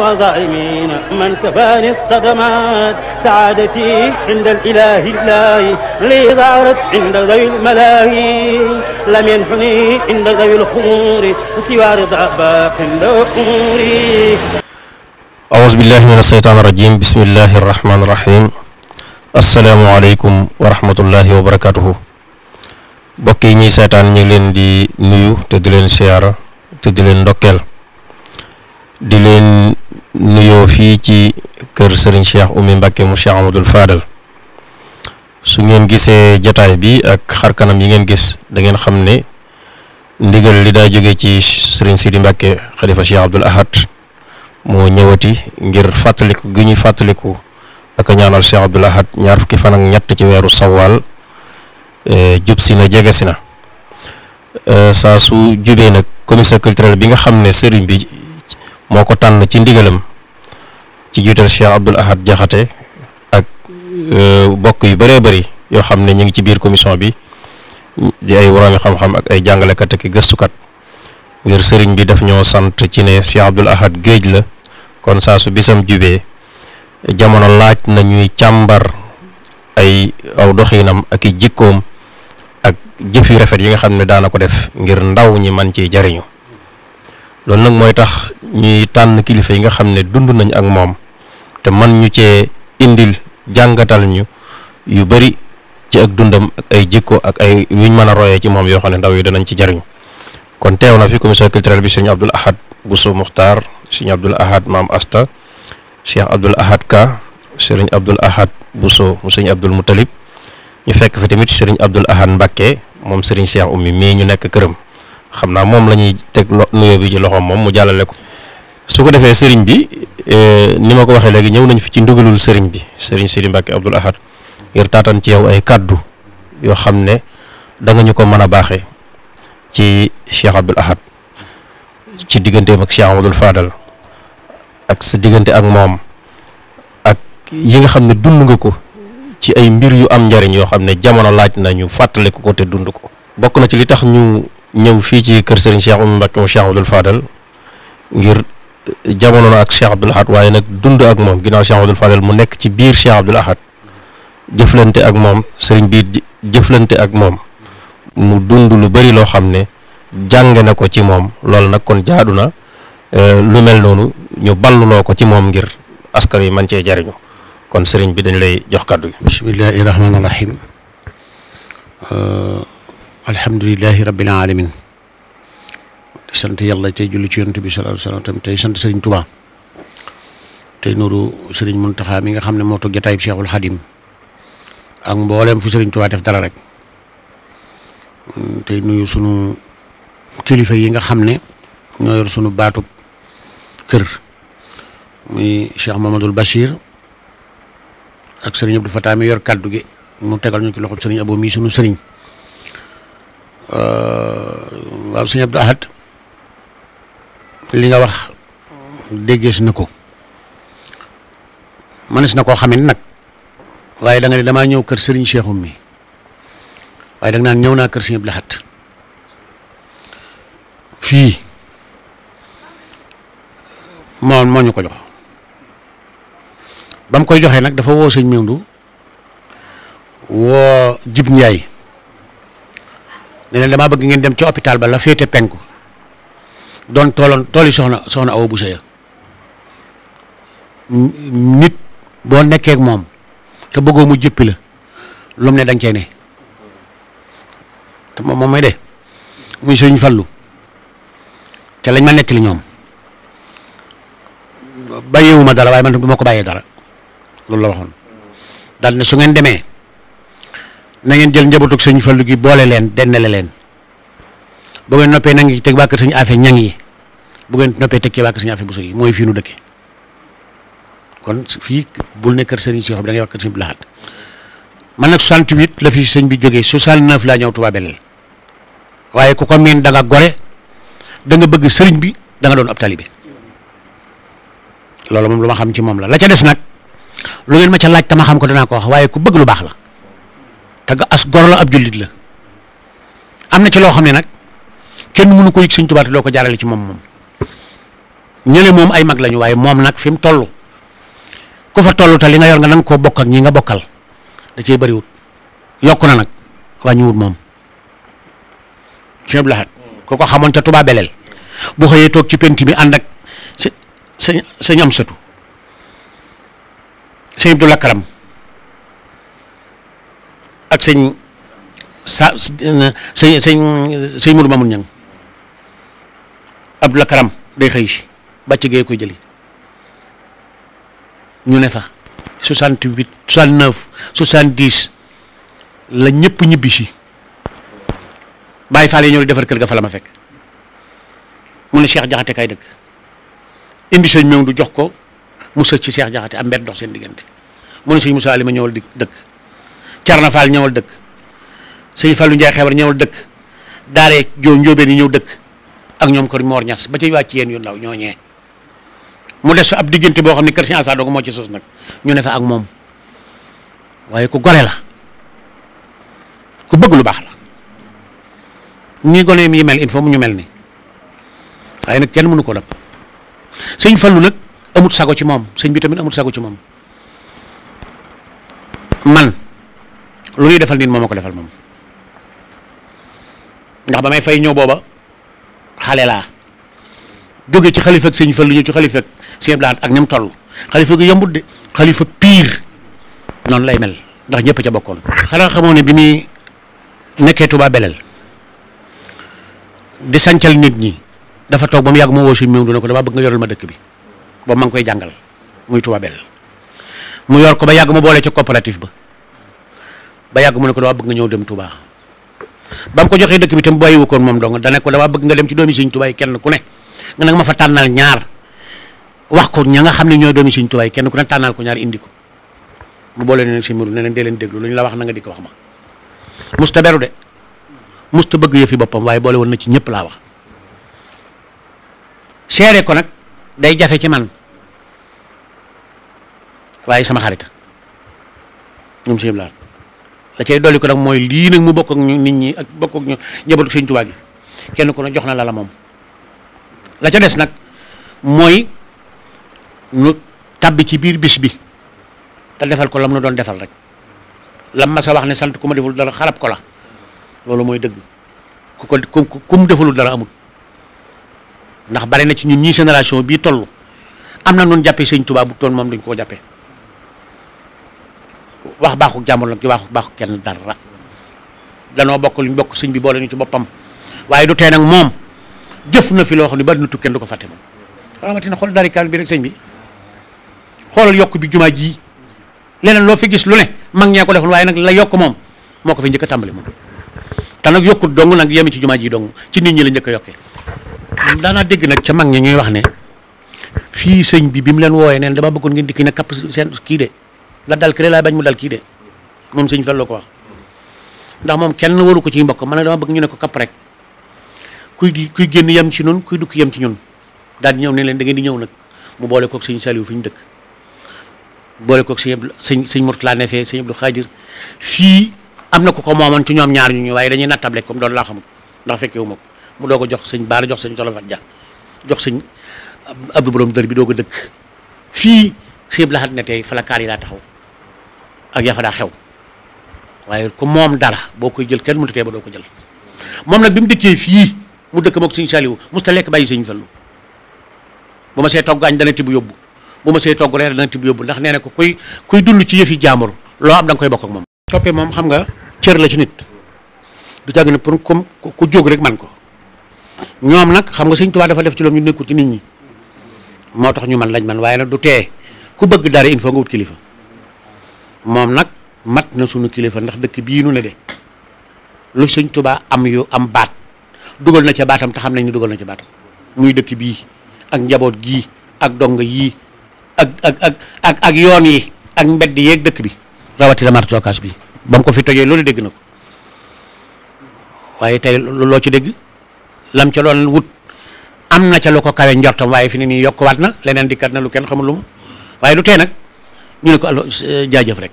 وظالمين من كفاني الصدمات سعادتي عند الإله الله لي ظهرت عند ذوي الملاهي لم ينحني عند ذوي الخمور سوى رضا باق أموري. أعوذ بالله من الشيطان الرجيم. بسم الله الرحمن الرحيم. السلام عليكم ورحمة الله وبركاته. mbokk yi ñuy seetaan ñu ngi leen di nuyu te di leen siyaara te di leen ndokkeel di leen nuyoo fii ci kër Serigne Cheikh Oumy Mbacké mu Cheikh Amadou Fadal. su ngeen gisee jataay bi ak xarkanam yi ngeen gis da ngeen xam ne ndigal li daa jóge ci Serigne Sidi Mbacké xalifa Cheikh Abdoul Ahad moo ñëwati ngir fàttaliku gi ñuy fàttaliku ak ñaanal Cheikh Abdoul Ahad ñaar fukki fan ak ñett ci weeru Sawal jub si na jege si na saa su jubee nag commission culturelle bi nga xam ne sëriñ bi moo ko tànn ci ndigalam ci jiital Cheikh Abdoul Ahad Jaxate ak bokk yu bëree bëri yoo xam ne ñu ngi ci biir commission bi di ay woroomi xam-xam ak ay jàngalekat ak gëstukat ngir sëriñ bi daf ñoo sant ci ne Cheikh Abdoul Ahad géej la kon saa su bisam jubee jamono laaj na ñuy càmbar ay aw doxinam ak i jikkoom ak jëf yu rafet yi nga xam ne daana ko def ngir ndaw ñi man ciy jariñu loolu nag mooy tax ñuy tànn kilifa yi nga xam ne dund nañ ak moom te man ñu cee indil jàngatal ñu yu bari ci ak dundam ak ay jikko ak ay yuñ mën a royee ci moom yoo xam ne ndaw yi danañ ci jariñu kon teew na fi commission culturelle bi sëriñ Abdoul Ahad Bousso Muxtaar sëriñ Abdoul Ahad Maam Asta Cheikh Abdoul Ahad Ka sëriñ Abdoul Ahad Bousso mu sëriñ Abdoul Moutalib ñu fekk fi tamit sëriñ Abdoul Ahad Mbacké moom sëriñ Cheikh Oumy mii ñu nekk këram xam naa moom la ñuy teg nuyoo bi ci loxoom moom mu jàllale ko su ko defee sëriñ bi ni ma ko waxee léegi ñëw nañ fi ci ndugalul sëriñ bi sëriñ Sidi Mbacké Abdoul Ahad ngir taatan ci yow ay kàddu yoo xam ne da nga ñu ko mën a baaxee ci Cheikh Abdoul Ahad ci digganteem ak Cheikh Amadou Fadal ak sa diggante ak moom ak yi nga xam ne dund nga ko ci ay mbir yu am njariñ yoo xam ne jamono laaj nañu fàttaliku ko te dund ko. bokk na ci li tax ñu ñëw fii ci kër Serigne Cheikh Oumy Mbacké mu Cheikh Amadou Fadal ngir jamono na ak Cheikh Abdoul Ahad waaye nag dund ak moom ginnaaw Cheikh Amadou Fadal mu nekk ci biir Cheikh Abdoul Ahad jëflante ak moom Serigne bi jëflante ak moom mu dund lu bari loo xam ne jànge na ko ci moom loolu nag kon jaadu na lu mel noonu ñu balluloo ko ci moom ngir askan wi man cee jariñu kon sëriñ bi dañ lay jox kàddu gi. bismillahi rahmaani rahim alhamdulilahi rabbil alamin di sant yàlla tey julli ci yonent bi sallallahu alayhi wa sallam tey sant sëriñ Tuubaa tey nuru sëriñ Muntaxa mi nga xam ne moo toog jataayub Cheikhul Xadim ak mbooleem fu sëriñ Tuubaa def dara rek tey nuyu sunu kilifa yi nga xam ne ñoo yor sunu baatub kër muy Cheikh Mamadou Bachir ak sëriñ Abdou Fatah mi yor kàddu gi mu tegal ñu ci loxob sëriñ Abo mii sunu sëriñ waaw sëriñ Abdou Ahad li nga wax déggees na ko mënees na koo xamee nag waaye da nga ne damaa ñëw kër sëriñ Cheikh Oumy waaye da nga naan ñëw naa kër sëriñ Abdou Ahad fii moo ñu ko jox ba mu koy joxee nag dafa woo sëñ Mewndu woo Jib Njaay ne leen damaa bëgg ngeen dem ci hôpital ba la féete penku doon tooli soxna Awa Bousso ya nit boo nekkee ak moom te bëggoo mu jëppi la lu mu ne danga cee ne te moom may de muy sëñ Fallu te lañ ma nettali ñoom bàyyeewuma dara waaye man tam du ma ko bàyyee dara loolu la waxoon daal ne su ngeen demee na ngeen jël njabootug sëñ Fallu gi boole leen dennale leen bu ngeen noppee na ngi teg waa kër sëñ Afe ñang yi bu ngeen noppee teg ci waa kër sëñ Afe Bousso yi mooy fii nu dëkke kon fii bul ne kër sëriñ Cheikh bi da ngay wax kër sëñ Abdoul Ahad man nag 68 la fi sëñ bi jógee 69 laa ñëw Touba Belel waaye ku ko miin da nga gore da nga bëgg sëriñ bi da nga doon ab taalibe loolu moom lu ma xam ci moom la ca des nag lu ngeen ma ca laaj tama xam ko danaa ko wax waaye ku bëgg lu baax la te nga as gor la ab jullit la am na ci loo xam ne nag kenn mënu ko yëg sëñ Tuubaa te doo ko jaarale ci moom ñële moom ay mag lañu waaye moom nag fi mu toll ku fa toll te li nga yor nga nanga koo bokk ak ñi nga bokkal da cee bëriwut yokk na nag wàññiwut moom Sëñ Abdou Lahad ku ko xamoon ca Touba Belel bu xëyee toog ci penti bi ànd ak sëñ am satu sëñ Abdou Lakaram ak sëñ Mourou Mamoun Niang Abdou Lakaram day xëy si bàcc gee koy jëli ñu ne fa 68 69 70 la ñëpp ñibbi si Baye Fall yi ñoo defar kër ga fa la ma fekk mu ne Cheikh Jaxate kay dëkk indi sëñ meew du jox ko mu sëcc ci Cheikh Jaxate am mbedd dox seen diggante mu ne sëñ Moussa Alima ñëwal dëkk Carna Fall ñëwal dëkk sëñ Fallou Ndiaye xebar ñëwal dëkk daaree joo njóobeen yi ñëw dëkk ak ñoom kër Mor Ñas ba ci wàcc yéen yu ndaw ñooñee mu des fa ab diggante boo xam ne kër si Asa Dogo moo ci sës nag ñu ne fa ak moom waaye ku gore la ku bëgg lu baax la ñi gone mi mel il faut mu ñu mel ni waaye nag kenn mënu ko dab sëñ Fallu nag amut sago ci moom sëñ bi tamit amut sago ci moom man lu ñuy defal nit moom ma ko defal moom ndax ba may fay ñëw booba xale laa jóge ci xalifa ak sëñ Fallu ñëw ci xalifa ak sëñ Abdou Lahad ak ni mu toll xalifa gi yombut de xalifa pire noonu lay mel ndax ñëpp ca bokkoon. xanaa xamoo ne bi muy nekkee Touba Belel di sancal nit ñi dafa toog ba mu yàgg moo woo sëñ Mewndu ne ko dama bëgg nga yoral ma dëkk bi boobu ma ngi koy jàngal muy Touba Belel mu yor ko ba yàgg mu boole ca coopérative ba yàgg mu ne ko dama bëgg nga ñëw dem Touba ba mu ko joxee dëkk bi tam bàyyiwu koon moom dong dane ko dama bëgg nga dem ci doomi sëñ Touba yi kenn ku ne nga nag ma fa tànnal ñaar wax ko ña nga xam ne ñooy doomi sëñ Touba yi kenn ku ne tànnal ko ñaar indi ko mu boole ne sëñ Mewndu ne leen dee leen déglu lu ñu la wax na nga di ko wax ma musta beru de musta bëgg yëfi boppam waaye boole woon na ci ñëpp laa wax seere ko nag day jafe ci man waaye sama xarita ñoom sëñ Abdou Lahad la cay dolli ko nag mooy lii nag mu bokk ak nit ñi ak bokk ak ñu njabootu sëñ Tuubaa gi kenn ku ne jox na la moom la ca des nag mooy nu tabbi ci biir bis bi te defal ko lam nu doon defal rek lam ma sa wax ne sant ku ma deful dara xarab ko la loolu mooy dëgg ku mu defalul dara amul ndax bari na ci ñun ñii génération bii toll am na nun jàppee sëñ Tuubaa bu toon moom dañ koo jàppee wax baaxu jàmbur la ci wax baaxu kenn dara danoo bokk luñ bokk sëñ bi boole ñu ci boppam waaye du tee nag moom jëf na fi loo xam ne bari na tukki kenn du ko fàtte moom rawatina xool dari kaal bi rek sëñ bi xoolal yokk bi jumaa ji leneen loo fi gis lu ne mag ñee ko defoon waaye nag la yokk moom moo ko fi njëkk a tàmbali moom te nag yokkut dong nag yemi ci jumaa ji dong ci nit ñi la njëkk a yokkee daanaa dégg nag ca mag ñi ñuy wax ne fii sëñ bi mu leen wooyee neen dama bëggoon ngeen dikki ne kapp seen kii de la dal kële laa bañ mu dal kii de moom sëñ Fallu ko wax ndax moom kenn waru ko ci mbokk man dama bëgg ñu ne ko kapp rek kuy génn yem ci ñun kuy dukk yem ci ñun daal di ñëw ne leen da ngeen di ñëw nag mu boole koog sëñ Saliou fi ñu dëkk boole koog sëñ Mourtala ne fee sëñ Abdou Khadir fii am na ku ko moomoon ci ñoom ñaar ñu waaye dañuy nattable comme doon laa xamul ndax fekkee wu ma ko mu doog a jox sëñ Baara jox sëñ Tolofat Dia jox sëñ Abdou Borom dër bi doog a dëkk fii sëñ Abdou Lahad ne tey falakaar yi daa taxaw ak yafa daa xew waaye ku moom dara boo koy jël kenn mënut a tee ba doo ko jël moom nag bi mu dëkkee fii mu dëkk moog sëñ Saliou musta lekk bàyyi sëñ Fallu bu ma see togg añ dana tibb yóbbu bu ma see togg reer dana tibb yóbbu ndax nee na ko kuy dund ci yëfi jaambur loo am da nga koy bokk ak moom. toppee moom xam nga cër la ci nit du jàgg ne pour comme ku jóg rek man ko ñoom nag xam nga sëñ Tuubaa dafa def ci loolu ñu nekkul ci nit ñi moo tax ñu man lañ man waaye nag du tee ku bëgg dara il faut nga wut kilifa moom nag mat na sunu kilifa ndax dëkk bii nu ne de lu sëñ Tuubaa am yu am baat dugal na ca baatam te xam nañ ni dugal na ca baatam muy dëkk bii ak njaboot gii ak donga yii ak yoon yi ak mbedd yeeg dëkk bi rawatina marché Ocass bi ba mu ko fi tojee loolu dégg na ko waaye tey loo ci dégg lam ca doon wut am na ca lu ko kawe njortam waaye fi ne nii yokkuwaat na leneen dikkat na lu kenn xamul lu mu waaye du tee nag ñu ne ko jaajëf rek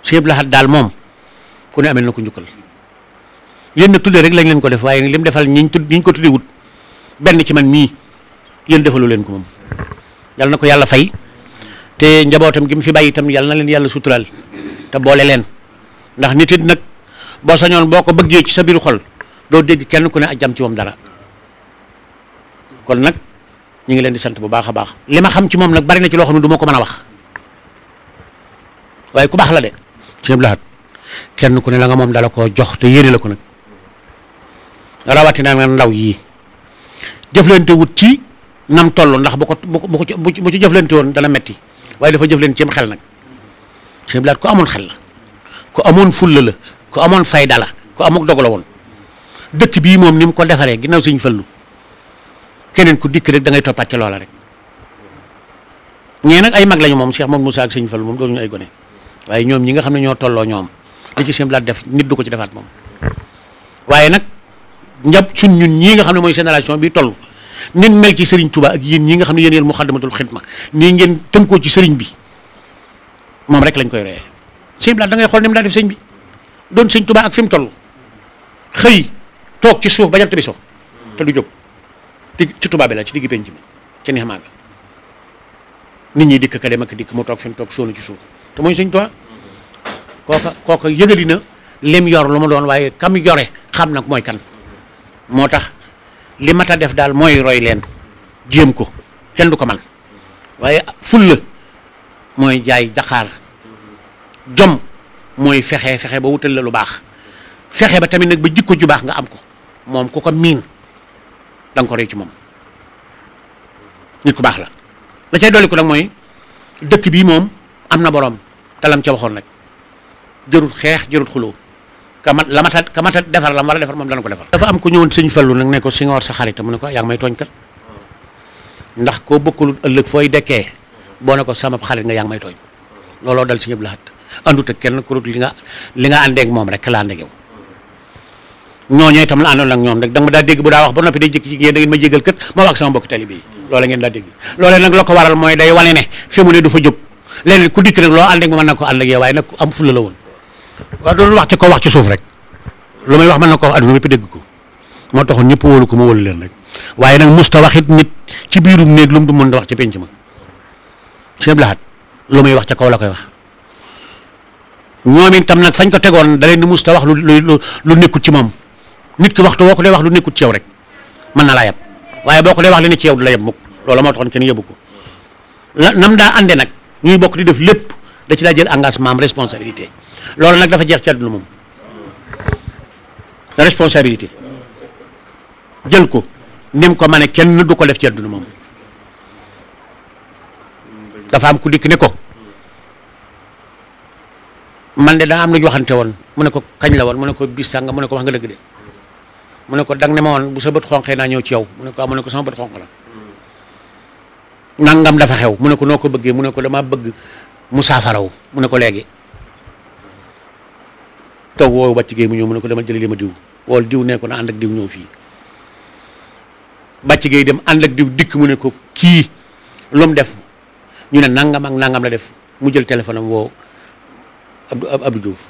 Sëñ Abdou Lahad daal moom ku ne amel na ko njukkal yéen nag tuddee rek lañ leen ko def waaye lim defal ñiñ ko tuddee wut benn ci man mii yéen defalu leen ko moom. yàlla na ko yàlla fay te njabootam gi mu fi bàyyi itam yàlla na leen yàlla suturaal te boole leen ndax nit it nag boo sañoon boo ko bëggee ci sa biir xol doo dégg kenn ku ne ajjam ci moom dara kon nag ñu ngi leen di sant bu baax a baax. li ma xam ci moom nag bari na ci loo xam ne du ma ko mën a wax waaye ku baax la de sëñ Blaat kenn ku ne la nga moom dala koo jox te yéene la ko nag rawatina nga ndaw yii jëflante wut ci nam toll ndax bu ci jëflante woon dana metti waaye dafa jëflante ci xel nag sëñ Blaat ku amoon xel la ku amoon fulla la ku amoon fayda la ku amuk dog la woon dëkk bii moom ni mu ko defaree ginnaaw sëñ Fallu keneen ku dikk rek da ngay toppaat ci loola rek ñee nag ay mag lañu moom Cheikh Modou Moussa ak sëñ Fallu moom doonuñu ay gone waaye ñoom ñi nga xam ne ñoo tolloo ñoom li ci sëñ Blaat def nit du ko ci defaat moom waaye nag ñun ñii nga xam ne mooy génération bi toll nit mel ci Serigne Touba ak yéen ñi nga xam ne yéen Muxaddamatul Xidma nii ngeen tënkoo ci Serigne bi moom rek lañ koy reyee sëñ Blaat da ngay xool ni mu daa def sëñ bi doon sëñ Touba ak fi mu toll xëy toog ci suuf ba jant bi so te du jóg ci Touba bi la ci digg penc mi ci neex maa nit ñi dikk ka dem ak dikk mu toog fi mu toog soonu ci suuf te mooy sëñ Touba kooka yëgali na lim yor lu mu doon waaye kam yore xam nag mooy kan moo tax li mat a def daal mooy roy leen jéem ko kenn du ko man waaye fulla mooy jaay jaxaar jom mooy fexe ba wutal la lu baax fexe ba tamit nag ba jikko ju baax nga am ko moom ku ko miin da nga ko roy ci moom nit ku baax la cay dolli ko nag mooy dëkk bii moom am na borom talam ca waxoon nag jërut xeex jërut xuloo ka mata defar la war a defar moom dana ko defar. dafa am ku ñëwoon sëñ Fallu nag ne ko si nga war sa xarit mu ne ko yaa ngi may tooñ kat ndax koo bokkul ëllëg fooy dekkee boo ne ko sama xarit nga yaa ngi may tooñ looloo dal si ñëpp laxat andut ak kenn ku li nga àndeeg moom rek la àndeeg yow ñooñu itam la àndoon ak ñoom rek da nga ma daa dégg bu daa wax ba noppi day jékki ci yéen da ngeen ma jégal kët ma wax sama mbokk talibé yi loola ngeen daa dégg loolee nag la ko waral mooy day wane ne fi mu ne du fa jóg léeg-léeg ku dikk rek loo àndeeg ma mën na ko ànd ak yow waaye nag am fulla la woon waaw doon wax ci ko wax ci suuf rek lu may wax mën na ko wax adduna bépp dégg ko moo taxoon ñëpp wóolu ko ma wóolu leen rek waaye nag musta wax it nit ci biirum néeg lu mu du mën da wax ci penc ma sëñ Blaat lu may wax ca kaw la koy wax ñoom itam nag fañ ko tegoon da leen ni musta wax lu nekkut ci moom nit ki waxtu boo ko dee wax lu nekkut ci yow rek mën na laa yab waaye boo ko dee wax li ne ci yow du la yab mukk loolu moo taxoon kenn yëbu ko nam daa ànde nag ñuy bokk di def lépp da ci daa jël engagement am responsabilité loolu nag dafa jeex ci àdduna moom responsabilité jël ko nim ko ma ne kenn du ko def ci àdduna moom dafa am ku dikk ne ko man de daa am lu ñu waxante woon mu ne ko kañ la woon mu ne ko bis sànga mu ne ko wax nga dëgg de mu ne ko dang ne ma woon bu sa bët xonqee naa ñëw ci yow mu ne ko mu ne ko sama bët xonq la nangam dafa xew mu ne ko noo ko bëggee mu ne ko dama bëgg mu saafaraw mu ne ko léegi taw woowu bàcc géey mu ñëw mu ne ko dama jëli li ma diw wool diw ne ko na ànd ak diw ñëw fii bàcc géey dem ànd ak diw dikk mu ne ko kii lu mu def ñu ne nangam ak nangam la def mu jël téléphone am woo Abdou Diouf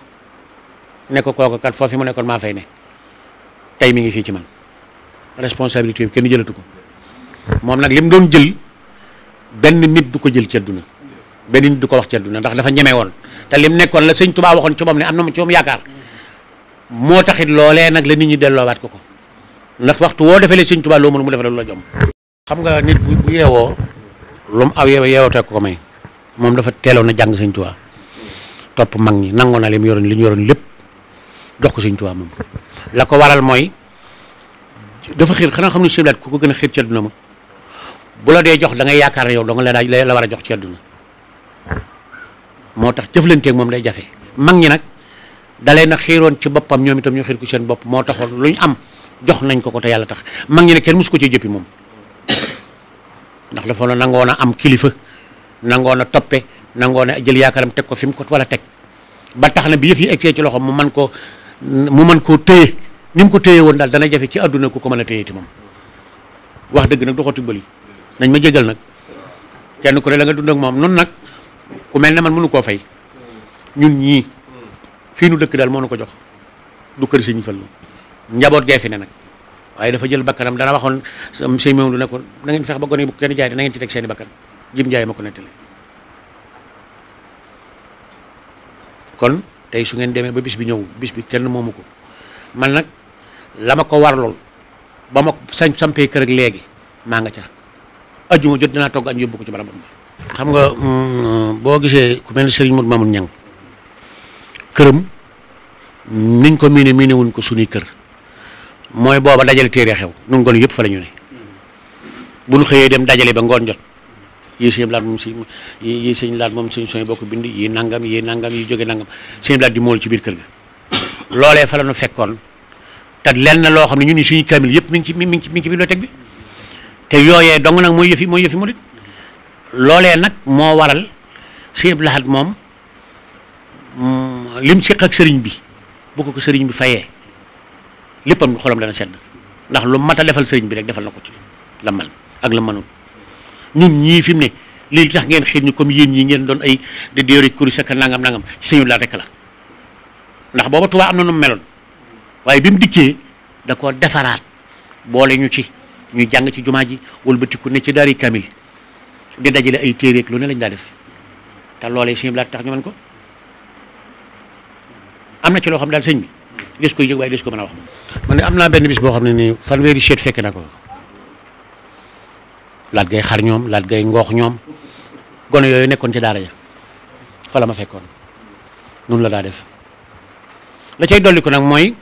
ne ko kooku kat foofu mu nekkoon maa fay ne tey mi ngi fii ci man responsabilité bi kenn jëlatu ko moom nag li mu doon jël benn nit du ko jël ci àdduna benn nit du ko wax ci àdduna ndax dafa ñeme woon te lim nekkoon la sëñ Tuubaa waxoon ci moom ne am na ci moom yaakaar moo taxit loolee nag la nit ñi delloowaat ko ndax waxtu woo defee sëñ Tuubaa loo mën mu defee lu la jom. xam nga nit bu yeewoo lu mu aw yeewoo teg ko may moom dafa teeloon na jàng sëñ Tuubaa topp mag ñi nangoo na li ñu yoroon lépp jox ko sëñ Tuubaa moom la ko waral mooy dafa xiir xanaa xam ne sëñ Blaat ku ko gën a xiir ci àdduna ma bu la dee jox da ngay yaakaar ne yow dong la war a jox ci àdduna moo tax jëflanteeg moom day jafe mag ñi nag dalee na xiiroon ci boppam ñoom itam ñu xiir ko seen bopp moo taxoon lu ñu am jox nañ ko te yàlla tax mag ñi ne kenn musu ko ci jëppi moom ndax dafa la nangoon a am kilifa nangoon a toppe nangoon a jël yaakaaram teg ko fi mu ko wala teg ba tax na bi yëf yi egsee ci loxo mu mën koo téye ni mu ko téye woon daal dana jafe ci àdduna ku ko mën a téye ti moom wax dëgg nag du xoti bëli nañ ma jégal nag kenn ku ne la nga dund ak moom nun nag ku mel ne man mënu koo fay ñun ñii fii nu dëkk daal moo nu ko jox du kër Sëñ Fallu njaboot gee fi ne nag waaye dafa jël bakkanam dana waxoon sëñ Mamadou ne ko na ngeen fex ba gone yi bu kenn jaay te na ngeen ci teg seeni bakkan jim jaay ma ko nettali kon tey su ngeen demee ba bis bi ñëw bis bi kenn moomu ko man nag la ma ko warlool ba ma sampee kër ak léegi maa nga ca ajjuma jot dinaa togg añ yóbbu ko ci barabam xam nga boo gisee ku mel ne Serigne Modou Mamoun Niang këram niñ ko miine wuñ ko suñuy kër mooy booba dajale téere xew nun ngoon yëpp fa la ñu ne bu ñu xëyee dem dajale ba ngoon jot yi sëñ laat moom si yi sëñ laat moom suñ soñ bokk bind yi nangam yi jóge nangam sëñ laat di mool ci biir kër ga loolee fa la ñu fekkoon te lenn loo xam ne ñun ni suñu kamil yëpp mi ngi ci bibliothèque bi te yooyee dong nag mooy yëfi murit loolee nag moo waral sëñ laat moom lim siq ak sëriñ bi bu ko sëriñ bi fayee léppam xolam dana sedd ndax lu mat a defal sëriñ bi rek defal na ko ci la man ak la manul ñun ñii fi mu ne lii tax ngeen xiir ñu comme yéen ñi ngeen doon ay de déori kuri saka nangam ci sëñu laat rek la ndax booba Tuubaa am na nu mu meloon waaye bi mu dikkee da ko defaraat boole ñu ci ñuy jàng ci jumaa ji wëlbatiku ne ci daari kamil di dajale ay téereek lu ne lañ daa def te loolee sëñu laat tax ñu mën ko am na ci loo xam daal sëñ bi des koy yëg waaye des ko mën a wax man ne am naa benn bis boo xam ne nii fanweeri seet fekk na ko laat gay xar ñoom laat gay ngoox ñoom gone yooyu nekkoon ci daara ja fa la ma fekkoon noonu la daa def la cay dolli ko nag mooy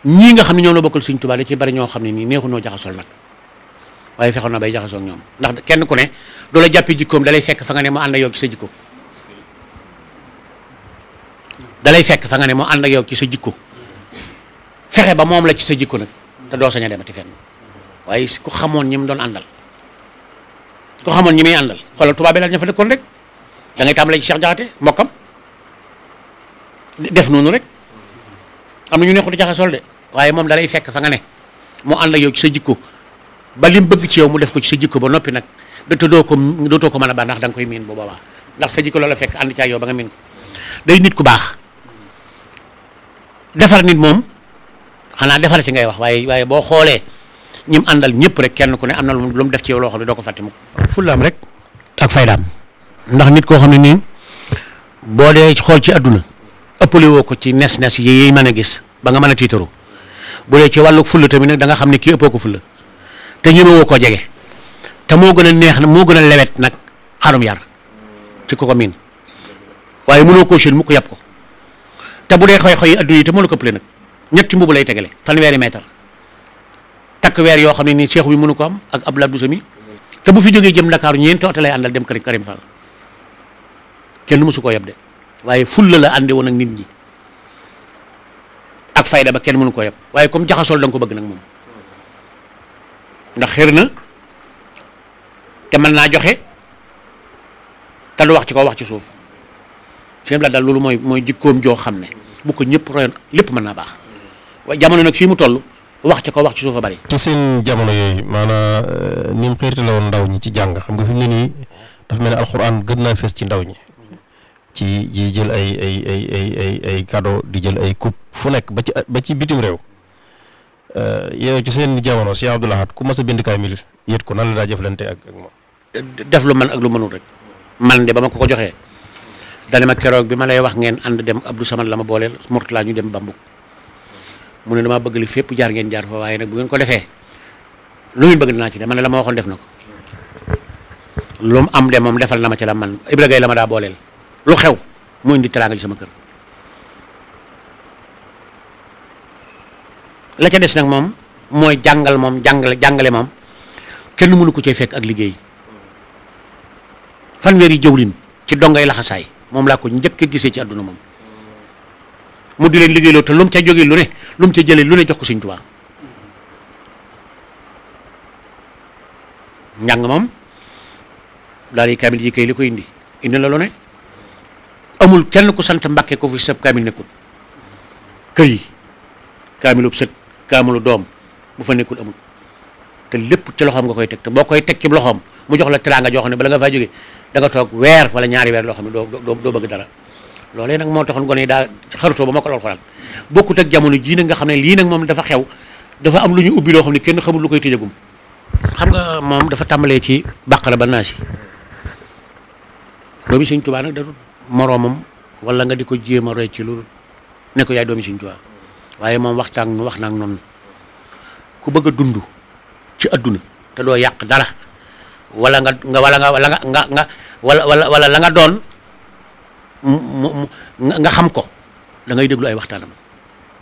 ñii nga xam ne ñoom la bokkal Sëñ Tuubaa da ci bari ñoo xam ne nii neexu noo jaxasool nag waaye fexoon na bay jaxasoo ak ñoom ndax kenn ku ne doo la jàppee jikkoom da lay fekk fa nga ne mu ànd ak yow ci sa jikko da lay fekk fa nga ne mu ànd ak yow ci sa jikko fexe ba moom la ci sa jikko nag te doo sañ a demati fenn waaye ku xamoon ñi mu doon àndal ku xamoon ñi muy àndal xoolal tubaab bi la ña fa dëkkoon rek da ngay tàmbalee ci Cheikh Jaxate mbokkam def noonu rek am na ñu nekkul jaxasool de waaye moom da lay fekk fa nga ne mu ànd ak yow ci sa jikko ba lim bëgg ci yow mu def ko ci sa jikko ba noppi nag dootoo ko mën a baax ndax da nga koy miin bu boobaa ndax sa jikko loola fekk ànd ci ak yow ba nga miin ko day nit ku baax defar nit moom xanaa defar ci ngay wax waaye boo xoolee ñim àndal ñëpp rek kenn ku ne am na lu mu def ci yow loo xam ne doo ko fàtte mukk fullaam rek ak faydaam ndax nit koo xam ne nii boo dee xool ci àdduna ëppale woo ko ci nes yi mën a gis ba nga mën a tiitaru bu dee ci wàllu fulla tamit nag da nga xam ne kii ëppoo ko fulla te ñemewoo koo jege te moo gën a neex moo gën a lewet nag xarum yar ci ko miin waaye mënoo koo seen mu ko yàpp ko te bu dee xoy-xoy yi adduna yi te moo la ko ëppale nag ñetti mbubu lay tegale fanweeri mètre takk weer yoo xam ne nii seex bi mënu ko am ak Abdoulaye Abdou Sami te bu fi jógee jëm Dakar ñeenti oto lay àndal dem Karim Fall kenn mësu koo yab de waaye fulla la ànde woon ak nit ñi ak fayda ba kenn mënu koo yab waaye comme jaxasool da nga ko bëgg nag moom ndax xër na te mën naa joxe te du wax ci kaw wax ci suuf sëñ la daal loolu mooy jikkoom joo xam ne bu ko ñëpp royoon lépp mën naa baax waaye jamono nag fii mu toll wax ci kaw wax ci suuf a bari. ci seen jamono yooyu maanaam ni mu xiirte la woon ndaw ñi ci jàng xam nga fi mu ne nii dafa mel ne alxuraan gën naa fees ci ndaw ñi ci ji jël ay cadeau di jël ay coupe fu nekk ba ci bitim réew yow ci seen jamono Cheikh Abdoul Ahad ku mas a bind kaamil yët ko nan la daa jëflante ak moom. def lu man ak lu mënul rek man de ba ma ko joxee dane ma keroog bi ma lay wax ngeen ànd dem Abdou Samad la ma booleel Mourtala ñu dem Bambuk mu ne damaa bëgg li fépp jaar ngeen jaar fa waaye nag bu ngeen ko defee lu ngeen bëgg dinaa ci de man ne la ma waxoon def na ko lu mu am de moom defal na ma ci la man Ibra Gay la ma daa booleel lu xew mu indi teraanga ci sama kër la ca des nag moom mooy jàngale moom kenn mënu ko cee fekk ak liggéey fanweeri jëwlin ci dongay laxasaay moom laa ko njëkk a gisee ci àdduna moom mu di leen liggéeyloo te lu mu ca jógee lu ne lu mu ca jëlee lu ne jox ko Sëñ Tuubaa njàng moom daal di kaamil yi kay li ko indi la lu ne amul kenn ku sant Mbàkke ko fi sab kaamil nekkul kër yi kaamilub sët kaamilu doom bu fa nekkul amul te lépp ci loxoom nga koy teg te boo koy teg ci loxoom mu jox la teraanga joo xam ne bala nga faa jógee da nga toog weer wala ñaari weer loo xam ne doo bëgg dara loolee nag moo taxoon gone yi daa xaritoo ba ma ko Alxuraan bokkut ak jamono jii nag nga xam ne lii nag moom dafa xew dafa am lu ñu ubbi loo xam ne kenn xamul lu koy tëjagum. xam nga moom dafa tàmbalee ci Baqara ba Naasi doomi Sëñ Tuubaa nag da dul moroomam wala nga di ko jéem a roy ci lu ne ko yaay doomi Sëñ Tuubaa waaye moom wax naag noonu ku bëgg a dund ci adduna te doo yàq dara wala la nga doon nga xam ko da ngay déglu ay waxtaanam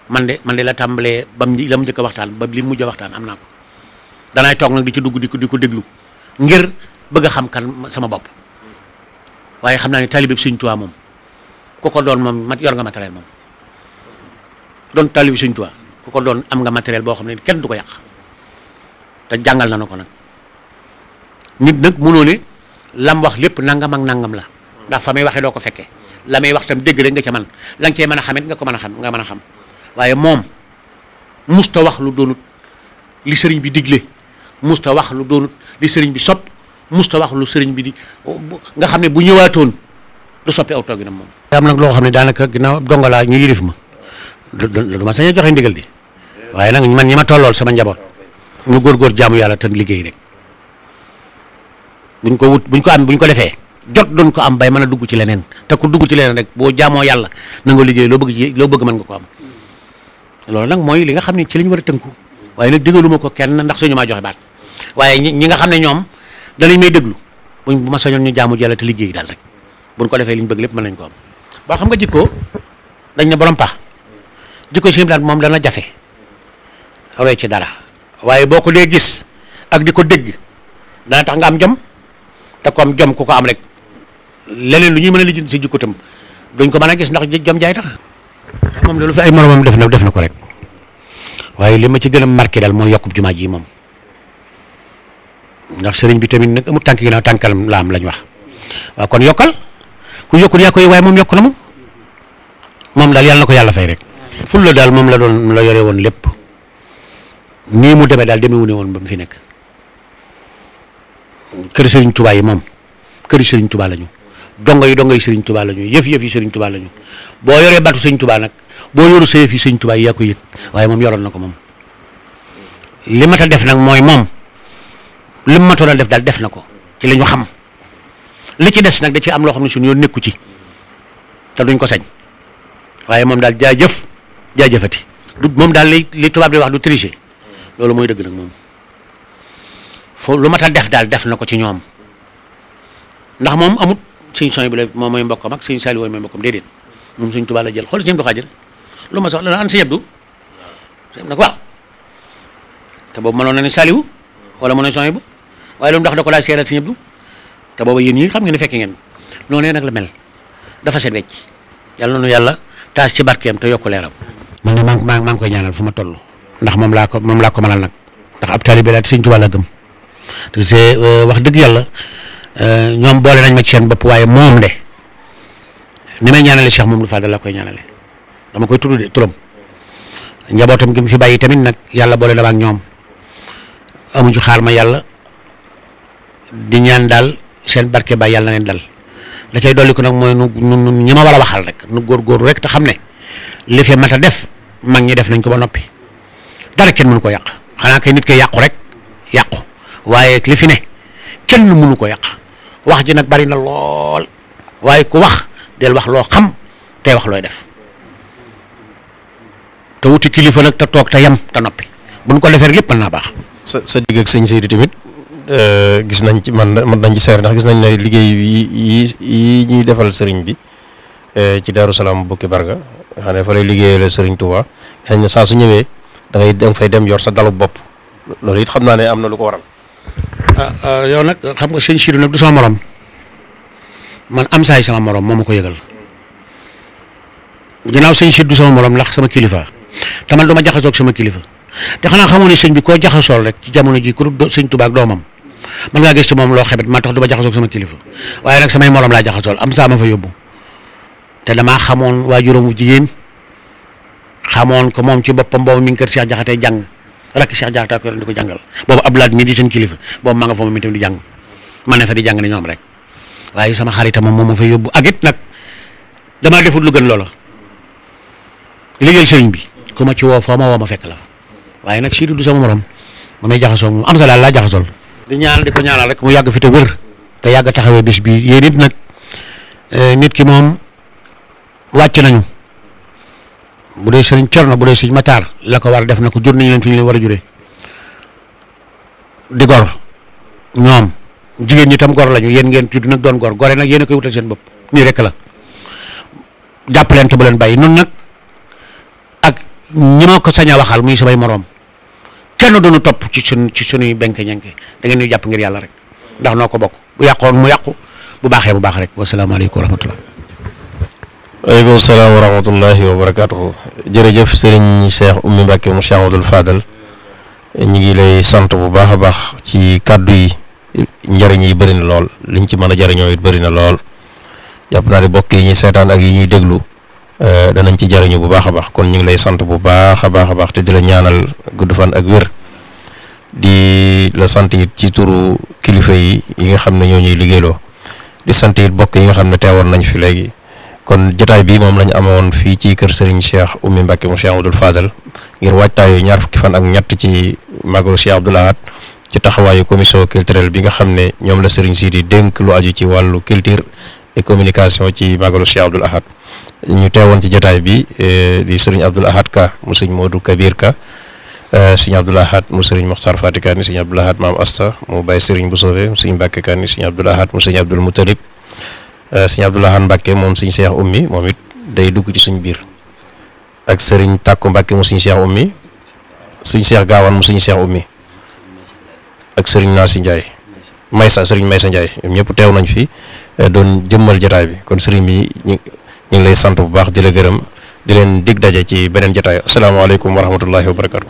man de la tàmbalee la mu njëkk a waxtaan ba li mujj a waxtaan am naa ko danaay toog nag di ci dugg di ko déglu ngir bëgg a xam kan sama bopp waaye xam naa ne taalibe Sëñ Tuubaa moom ku ko doon moom yor nga matériel moom doon taalibe Sëñ Tuubaa ku ko doon am nga matériel boo xam ne kenn du ko yàq te jàngal na ko nag nit nag mënoo ne lam wax lépp nangam ak nangam la ndax fa may waxee doo ko fekkee la may wax tam dégg rek nga ca man la nga cee mën a xamit nga mën a xam waaye moom musta wax lu doonut li sëriñ bi digle musta wax lu doonut li sëriñ bi sopp musta wax lu sëriñ bi di nga xam ne bu ñëwaatoon du soppi aw tooginam moom. am nag loo xam ne daanaka ginnaaw dongalaa ñu yilif ma du ma sañ a joxe ndigal di waaye nag man ñi ma tollool sama njaboot ñu góorgóor jaamu yàlla te liggéey rek buñ ko defee jot doon ko am bay mën a dugg ci leneen te ku dugg ci leneen rek boo jaamoo yàlla na nga liggéey loo bëgg mën nga ko am loolu nag mooy li nga xam ne ci la ñu war a tënku waaye nag digaluma ko kenn ndax suñu maa joxe baat waaye ñi nga xam ne ñoom danañ may déglu bu ma sañoon ñu jaamu yàlla te liggéey daal rek buñ ko defee li ñu bëgg lépp mën nañ ko am. ba xam nga jikko dañ ne borom pax jikko si daal moom dana jafe roy ci dara waaye boo ko dee gis ak di ko dégg dana tax nga am jom te ko am jom ku ko am rek leneen lu ñuy mën a lijjanti si jikko tam duñ ko mën a gis ndax jom jaay tax. moom loolu fi ay moromam def na ko rek waaye li ma ci gën a marqué daal mooy yokkub jumaa ji moom ndax sëriñ bi tamit nag amul tànk ginnaaw tànkalam la am lañ wax waaw kon yokkal ku yokkul yaa koy waaye moom yokk na moom daal yàlla na ko yàlla fay rek. ful la daal moom la yore woon lépp nii mu demee daal demee wu ne woon ba mu fi nekk kër Sëriñ Tuubaa yi moom kër Sëriñ Tuubaa lañu dongo yi Sëriñ Tuubaa lañu yëf yi Sëriñ Tuubaa lañu boo yoree batu Sëriñ Tuubaa nag boo yoru sa yëf yi Sëriñ Tuubaa yi yaa ko yëg waaye moom yoroon na ko moom li mat a def nag mooy moom li mu matoon a def daal def na ko ci li ñu xam li ci des nag da ci am loo xam ne suñu yoon nekku ci te duñ ko sañ waaye moom daal jaajëfati moom daal li tubaab di wax du tricher loolu mooy dëgg nag moom foofu lu mat a def daal def na ko ci ñoom ndax moom amut sëñ son bi la moom mooy mbokkam ak sëñ Saliou mooy mbokkam déedéet moom sëñ Tuubaa la jël xool sëñ Abdou Xaadir lu ma soxla la an sëñ Abdou nag waaw te boobu mënoon na ne Saliou wala mënoon son bu waaye lu mu da ko laa seeral sëñ Abdou te booba yéen ñi xam ngeen ne fekke ngeen noonu nag la mel dafa set wecc yàlla noonu yàlla taas ci barkeem te yokku leeram. man de maa ngi koy ñaanal fu ma toll ndax moom laa ko mënal nag ndax ab taalibe la sëñ Tuubaa la gëm te c'est wax dëgg yàlla ñoom boole nañ ma ci seen bopp waaye moom de ni may ñaanale Cheikh moom lu Fadal la koy ñaanale dama koy tudd de turam njabootam gi mu fi bàyyi tamit nag yàlla boole dama ak ñoom amu ci xaar ma yàlla di ñaan daal seen barke ba yàlla na leen dal la cay dolli ko nag mooy nu ñi ma war a waxal rek nu góorgóorlu rek te xam ne li fi mat a def mag ñi def nañ ko ba noppi dara kenn mënu ko yàq xanaa kay nit koy yàqu rek yàqu waaye li fi ne kenn mënu ko yàq wax ji nag bari na lool waaye ku wax del wax loo xam tey wax looy def te wuti kilifa nag te toog te yem te noppi buñ ko defee rek lépp mën naa baax. sa digg ak sëñ Seydi tamit gis nañ ci man nañ ci seer ndax gis nañ ne liggéey yi ñuy defal sëriñ bi ci Daaru Salaam Bokki Barga xam ne fa lay liggéeyal sëriñ Touba sañ na saa su ñëwee da nga fay dem yor sa dalu bopp loolu it xam naa ne am na lu ko waral. yow nag xam nga sëñ Sidu nag du sama morom man am saay sama morom moo ma ko yëgal ginnaaw sëñ Sidu du sama morom ndax sama kilifa te man duma jaxasoog sama kilifa te xanaa xamoo ne sëñ bi koo jaxasool rek ci jamono ji ku sëñ Tuubaa ak doomam man ngaa gis ci moom loo xebet ma tax duma jaxasoog sama kilifa waaye nag samay morom laa jaxasool am saa ma fa yóbbu te damaa xamoon waajuram wu jigéen xamoon ko moom ci boppam boobu mi ngi kër Cheikh Jaxate jàng rakk Cheikh Jaxate ko di ko jàngal boobu Abdoulaye mii di seen kilifa boobu maa nga fa moom itam di jàng man ne fa di jàng ne ñoom rek waaye sama xarita moom ma fa yóbbu ak it nag damaa defut lu gën loola liggéeyal sëriñ bi ku ma ci woo foo ma woo ma fekk la fa waaye nag Sidi du sama morom ba may jaxasoo moom am sa daal laa jaxasool di ñaanal di ko ñaanal rek mu yàgg fi te wér te yàgg taxawee bis bi yéen it nag nit ki moom wàcc nañu bu dee sëriñ Cerno bu dee sëriñ Matar la ko war def na ko jur nañu leen fi ñu leen war a juree di gor ñoom jigéen ñi tam gor lañu yéen ngeen tudd nag doon gor gore nag yéen a koy wutal seen bopp nii rek la jàppaleen te bu leen bàyyi noonu nag ak ñi ma ko sañ a waxal muy samay moroom kenn doonu topp ci sunuy benk ñenke da ngeen ñuy jàpp ngir yàlla rek ndax noo ko bokk bu yàqoon mu yàqu bu baaxee bu baax rek wasalaamaaleykum wa rahmatullah. waaleykum salaam wa rahmatullahi wa barakaatuhu. jërëjëf Serigne Cheikh Oumy Mbacké mu Cheikh Abdoul Fadal ñu ngi lay sant bu baax a baax ci kàddu yi njëriñ yi bëri na lool liñ ci mën a jëriñoo it bëri na lool jàpp naa ne bokk yi ñuy seetaan ak yi ñuy déglu danañ ci jëriñu bu baax a baax kon ñu ngi lay sant bu baax a baax te di la ñaanal gudd fan ak wér di la sant it ci turu kilifa yi nga xam ne ñoo ñuy liggéeyloo di sant it bokk yi nga xam ne teewoon nañ fi léegi. kon jotaay bi moom lañu amoon fii ci kër Serigne Cheikh Oumy Mbacké mu Cheikh Abdoul Fadal ngir waajtaayu ñaar fukki fan ak ñett ci magalu Cheikh Abdoul Ahad ci taxawaayu commission culturelle bi nga xam ne ñoom la Serigne Sidi dénk lu aju ci wàllu culture et communication ci magalu Cheikh Abdoul Ahad ñu teewoon ci jotaay bi di Serigne Abdoul Ahad Ka mu Serigne Modou Kabir Ka Serigne Abdoul Ahad mu Serigne Mokhtar Fati Kani Serigne Abdoul Ahad Maam Asta mu Baye Serigne Boussové mu Serigne Mbacké Kani Serigne Abdoul Ahad mu Serigne Abdoul Moutalib sëñ Abdoul Ahad Mbacké moom sëñ Cheikh Oumy moom it day dugg ci suñ biir ak sëriñ Takku Mbacké mu sëñ Cheikh Oumy sëñ Cheikh Gaawaan mu sëñ Cheikh Oumy ak sëriñ Naasi Ndiaye sëriñ Maysa Ndiaye ñoom ñëpp teew nañ fi doon jëmmal jotaay bi kon sëriñ bi ñu ngi lay sant bu baax di la gërëm di leen dig daje ci beneen jotaay asalaamaaleykum wa rahmatullahi wa barakatu